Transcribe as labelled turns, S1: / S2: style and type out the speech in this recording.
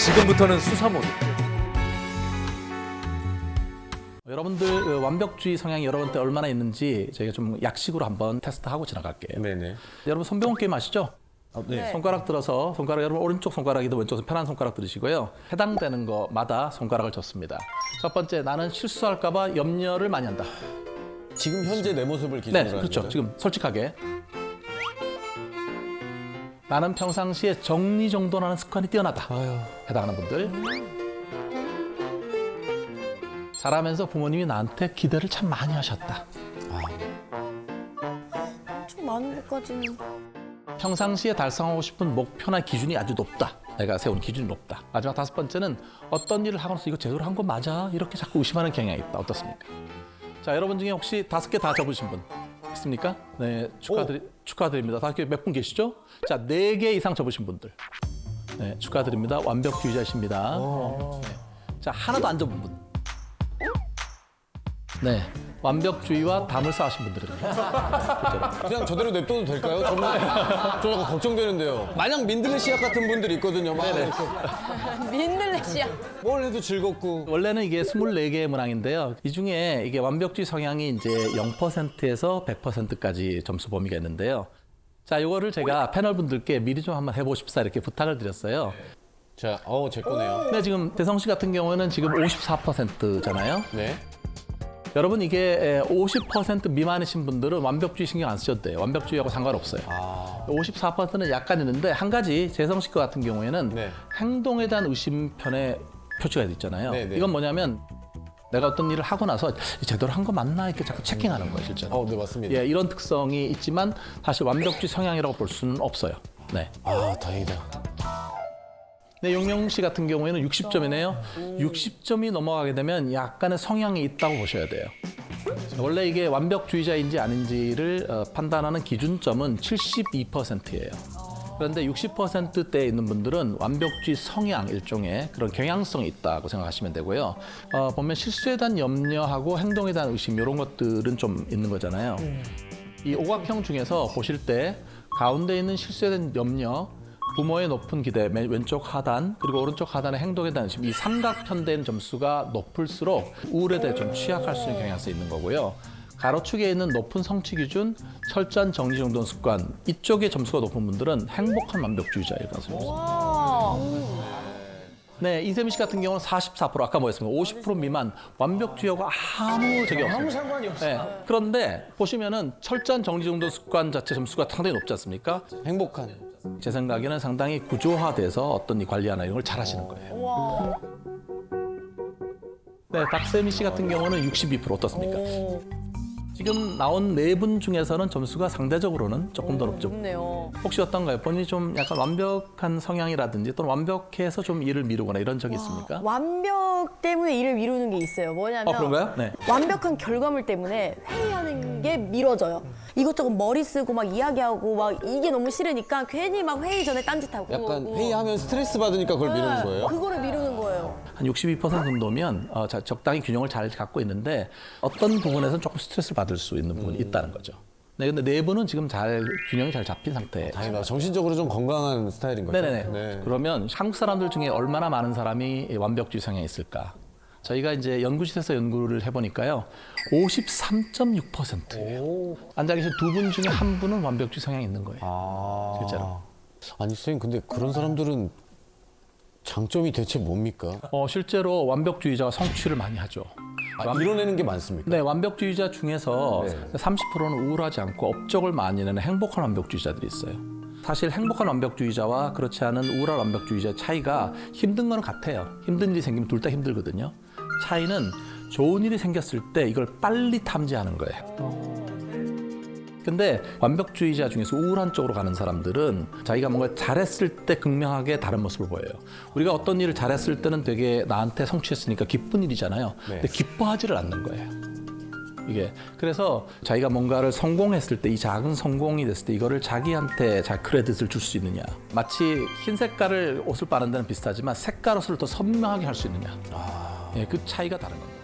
S1: 지금부터는 수사 모드.
S2: 여러분들 완벽주의 성향이 여러분한테 얼마나 있는지 저희가 좀 약식으로 한번 테스트하고 지나갈게요.
S3: 네네.
S2: 여러분 손병호 게임 아시죠?
S3: 네.
S2: 손가락 들어서 여러분 오른쪽 손가락이든 왼쪽 편한 손가락 들으시고요. 해당되는 거마다 손가락을 줬습니다. 첫 번째, 나는 실수할까 봐 염려를 많이 한다.
S3: 지금 현재 내 모습을 기준으로
S2: 네,
S3: 하는
S2: 그렇죠.
S3: 거죠?
S2: 지금 솔직하게. 나는 평상시에 정리정돈하는 습관이 뛰어나다.
S3: 아유.
S2: 해당하는 분들. 자라면서 부모님이 나한테 기대를 참 많이 하셨다.
S4: 좀 많은 것까지는.
S2: 평상시에 달성하고 싶은 목표나 기준이 아주 높다. 내가 세운 기준이 높다. 마지막 다섯 번째는 어떤 일을 하고 나서 이거 제대로 한 거 맞아? 이렇게 자꾸 의심하는 경향이 있다. 어떻습니까? 자, 여러분 중에 혹시 5개 다 접으신 분 있습니까? 네, 축하드립니다. 5개 몇 분 계시죠? 자, 4개 이상 접으신 분들. 네, 축하드립니다. 완벽주의자이십니다. 네. 자, 하나도 안 접은 분. 네, 완벽주의와 담을 쌓으신 분들입니다.
S3: 그냥 저대로 냅둬도 될까요? 정말 저 약간 걱정되는데요. 마냥 민들레 씨앗 같은 분들이 있거든요. 막 이렇게
S4: 민들레시야.
S3: 뭘 해도 즐겁고.
S2: 원래는 이게 24개의 문항인데요. 이 중에 이게 완벽주의 성향이 이제 0%에서 100%까지 점수 범위가 있는데요. 자, 이거를 제가 패널 분들께 미리 좀 한번 해보고 싶사 이렇게 부탁을 드렸어요.
S3: 자, 제 거네요.
S2: 근데 지금 대성 씨 같은 경우에는 지금 54%잖아요.
S3: 네.
S2: 여러분 이게 50% 미만이신 분들은 완벽주의 신경 안 쓰셔도 돼요. 완벽주의하고 상관없어요. 54%는 약간 있는데 한 가지 재성 씨 거 같은 경우에는
S3: 네.
S2: 행동에 대한 의심편에 표시가 돼 있잖아요.
S3: 네, 네.
S2: 이건 뭐냐면 내가 어떤 일을 하고 나서 제대로 한 거 맞나 이렇게 자꾸 체킹하는 거예요, 실제로.
S3: 네, 맞습니다.
S2: 예, 이런 특성이 있지만 사실 완벽주의 성향이라고 볼 수는 없어요. 네.
S3: 다행이다.
S2: 네, 용명 씨 같은 경우에는 60점이네요. 60점이 넘어가게 되면 약간의 성향이 있다고 보셔야 돼요. 원래 이게 완벽주의자인지 아닌지를 판단하는 기준점은 72%예요. 그런데 60%대에 있는 분들은 완벽주의 성향 일종의 그런 경향성이 있다고 생각하시면 되고요. 보면 실수에 대한 염려하고 행동에 대한 의심 이런 것들은 좀 있는 거잖아요. 이 오각형 중에서 보실 때 가운데 있는 실수에 대한 염려, 부모의 높은 기대, 왼쪽 하단, 그리고 오른쪽 하단의 행동에 대한 의심, 이 삼각편대인 점수가 높을수록 우울에 대해 좀 취약할 수 있는 경향성이 있는 거고요. 가로축에 있는 높은 성취 기준, 철저한 정리정돈 습관, 이쪽의 점수가 높은 분들은 행복한 완벽주의자일 가능성이 있습니다.
S4: 와.
S2: 네, 이세미 씨 같은 경우는 44%, 아까 뭐였습니까? 50% 미만, 완벽주의하고 아무 적이 없습니다.
S1: 아무 상관이 없어요.
S2: 네, 그런데 보시면은 철저한 정리정돈 습관 자체 점수가 상당히 높지 않습니까?
S3: 행복한.
S2: 제 생각에는 상당히 구조화돼서 어떤 이 관리하나 이런 걸 잘하시는 거예요.
S4: 와.
S2: 네, 박세미 씨 같은 경우는 62% 어떻습니까?
S4: 오.
S2: 지금 나온 4분 중에서는 점수가 상대적으로는 조금 더 높죠.
S4: 좋네요.
S2: 혹시 어떤가요? 본인이 좀 약간 완벽한 성향이라든지 또는 완벽해서 좀 일을 미루거나 이런 적이 있습니까?
S4: 완벽 때문에 일을 미루는 게 있어요. 뭐냐면
S2: 그런가요? 네.
S4: 완벽한 결과물 때문에 회의하는 게 미뤄져요. 이것저것 머리 쓰고 막 이야기하고 막 이게 너무 싫으니까 괜히 막 회의 전에 딴짓하고.
S3: 약간 회의하면 스트레스 받으니까 그걸 미루는 거예요?
S4: 그거를 미루는 거예요.
S2: 한 62% 정도면 적당히 균형을 잘 갖고 있는데 어떤 부분에서는 조금 스트레스를 받을 수 있는 부분이 있다는 거죠. 네, 근데 4분은 지금 균형이 잘 잡힌 상태예요.
S3: 다행이다. 정신적으로 좀 건강한 스타일인 거죠?
S2: 네네네.
S3: 네.
S2: 그러면 한국 사람들 중에 얼마나 많은 사람이 완벽주의 성향이 있을까? 저희가 이제 연구실에서 연구를 해보니까요, 53.6%예요. 앉아 계신 2분 중에 1분은 완벽주의 성향이 있는 거예요. 실제로.
S3: 아니 선생님, 근데 그런 사람들은 장점이 대체 뭡니까?
S2: 실제로 완벽주의자가 성취를 많이 하죠.
S3: 이뤄내는 게 많습니까?
S2: 네, 완벽주의자 중에서
S3: 네.
S2: 30%는 우울하지 않고 업적을 많이 내는 행복한 완벽주의자들이 있어요. 사실 행복한 완벽주의자와 그렇지 않은 우울한 완벽주의자의 차이가 힘든 건 같아요. 힘든 일이 생기면 둘 다 힘들거든요. 차이는 좋은 일이 생겼을 때 이걸 빨리 탐지하는 거예요. 근데 완벽주의자 중에서 우울한 쪽으로 가는 사람들은 자기가 뭔가 잘했을 때 극명하게 다른 모습을 보여요. 우리가 어떤 일을 잘했을 때는 되게 나한테 성취했으니까 기쁜 일이잖아요. 근데 기뻐하지를 않는 거예요. 이게 그래서 자기가 뭔가를 성공했을 때 이 작은 성공이 됐을 때 이거를 자기한테 잘 크레딧을 줄 수 있느냐, 마치 흰 색깔을 옷을 빠는 데는 비슷하지만 색깔 옷을 더 선명하게 할 수 있느냐, 그 차이가 다른 겁니다.